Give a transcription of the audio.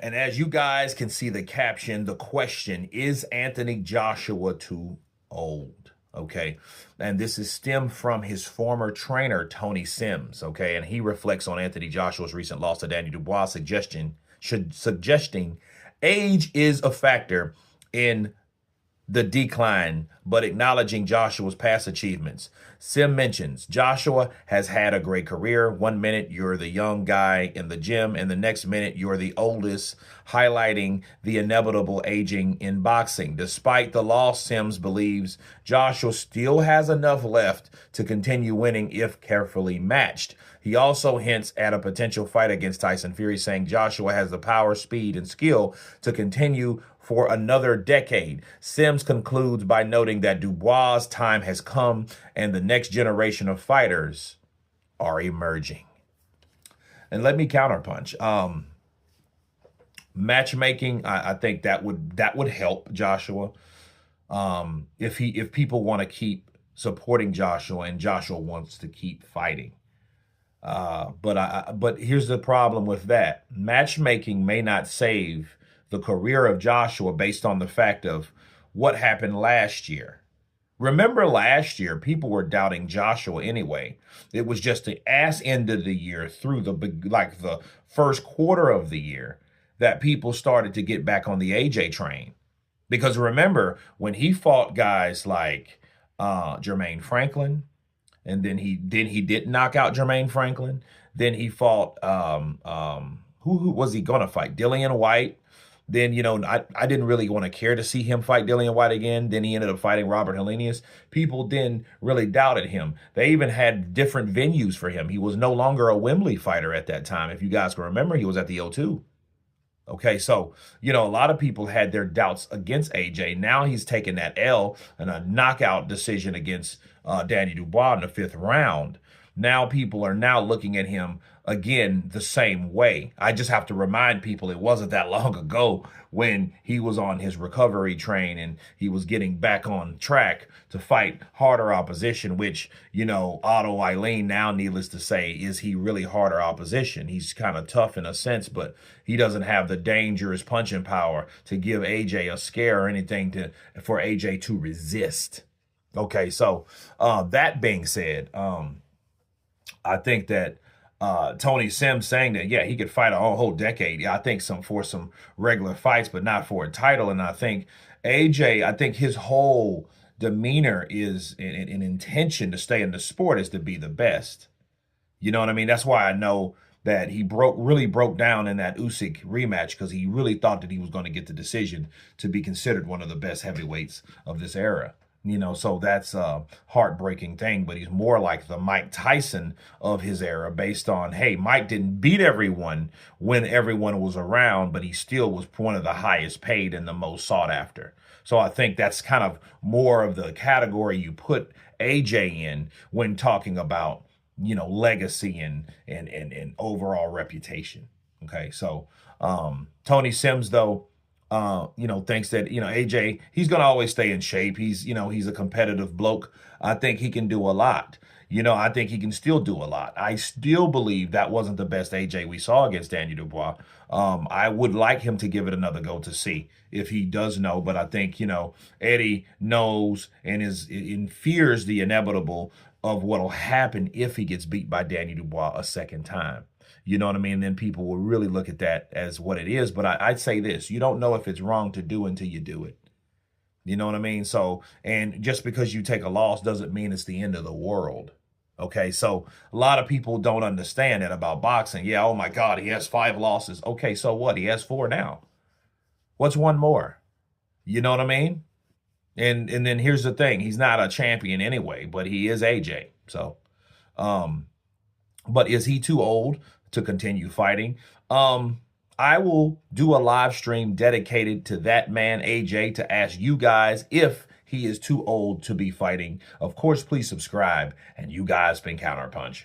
And as you guys can see the caption, the question is Anthony Joshua too old? Okay. And this is stemmed from his former trainer, Tony Sims. Okay. And he reflects on Anthony Joshua's recent loss to Danny Dubois, suggesting age is a factor in the decline, but acknowledging Joshua's past achievements. Sim mentions Joshua has had a great career. 1 minute you're the young guy in the gym, and the next minute you're the oldest, highlighting the inevitable aging in boxing. Despite the loss, Sims believes Joshua still has enough left to continue winning if carefully matched. He also hints at a potential fight against Tyson Fury, saying Joshua has the power, speed, and skill to continue for another decade. Sims concludes by noting that Dubois' time has come and the next generation of fighters are emerging. And let me counterpunch. Matchmaking, I think that would help Joshua. If people want to keep supporting Joshua and Joshua wants to keep fighting. But here's the problem with that. Matchmaking may not save the career of Joshua based on the fact of what happened last year. Remember last year, people were doubting Joshua anyway. It was just the ass end of the year through the first quarter of the year that people started to get back on the AJ train. Because remember, when he fought guys like Jermaine Franklin, and then he did knock out Jermaine Franklin. Then he fought who was he gonna fight? Dillian White. Then, I didn't really want to care to see him fight Dillian White again. Then he ended up fighting Robert Helenius. People then really doubted him. They even had different venues for him. He was no longer a Wembley fighter at that time. If you guys can remember, he was at the O2. Okay, so, a lot of people had their doubts against AJ. Now he's taken that L and a knockout decision against Danny Dubois in the 5th round. Now people are now looking at him again the same way. I just have to remind people it wasn't that long ago when he was on his recovery train and he was getting back on track to fight harder opposition, which, Otto Eileen now, needless to say, is he really harder opposition? He's kind of tough in a sense, but he doesn't have the dangerous punching power to give AJ a scare or anything for AJ to resist. Okay, so that being said, I think that Tony Sims saying that, yeah, he could fight a whole decade. Yeah, I think for some regular fights, but not for a title. And I think AJ, I think his whole demeanor is an intention to stay in the sport is to be the best. You know what I mean? That's why I know that he really broke down in that Usyk rematch, because he really thought that he was going to get the decision to be considered one of the best heavyweights of this era. So that's a heartbreaking thing, but he's more like the Mike Tyson of his era based on, hey, Mike didn't beat everyone when everyone was around, but he still was one of the highest paid and the most sought after. So I think that's kind of more of the category you put AJ in when talking about, legacy and overall reputation. Okay. So Tony Sims, though, thinks that, AJ, he's going to always stay in shape. He's a competitive bloke. I think he can do a lot. I think he can still do a lot. I still believe that wasn't the best AJ we saw against Danny Dubois. I would like him to give it another go to see if he does know. But I think, Eddie knows and fears the inevitable of what'll happen if he gets beat by Danny Dubois a second time. You know what I mean? Then people will really look at that as what it is. But I'd say this, you don't know if it's wrong to do until you do it. You know what I mean? So, and just because you take a loss doesn't mean it's the end of the world. Okay, so a lot of people don't understand that about boxing. Yeah, oh my God, he has 5 losses. Okay, so what? He has 4 now. What's one more? You know what I mean? And then here's the thing. He's not a champion anyway, but he is AJ. So, but is he too old to continue fighting? I will do a live stream dedicated to that man, AJ, to ask you guys if he is too old to be fighting. Of course, please subscribe. And you guys been Counterpunch.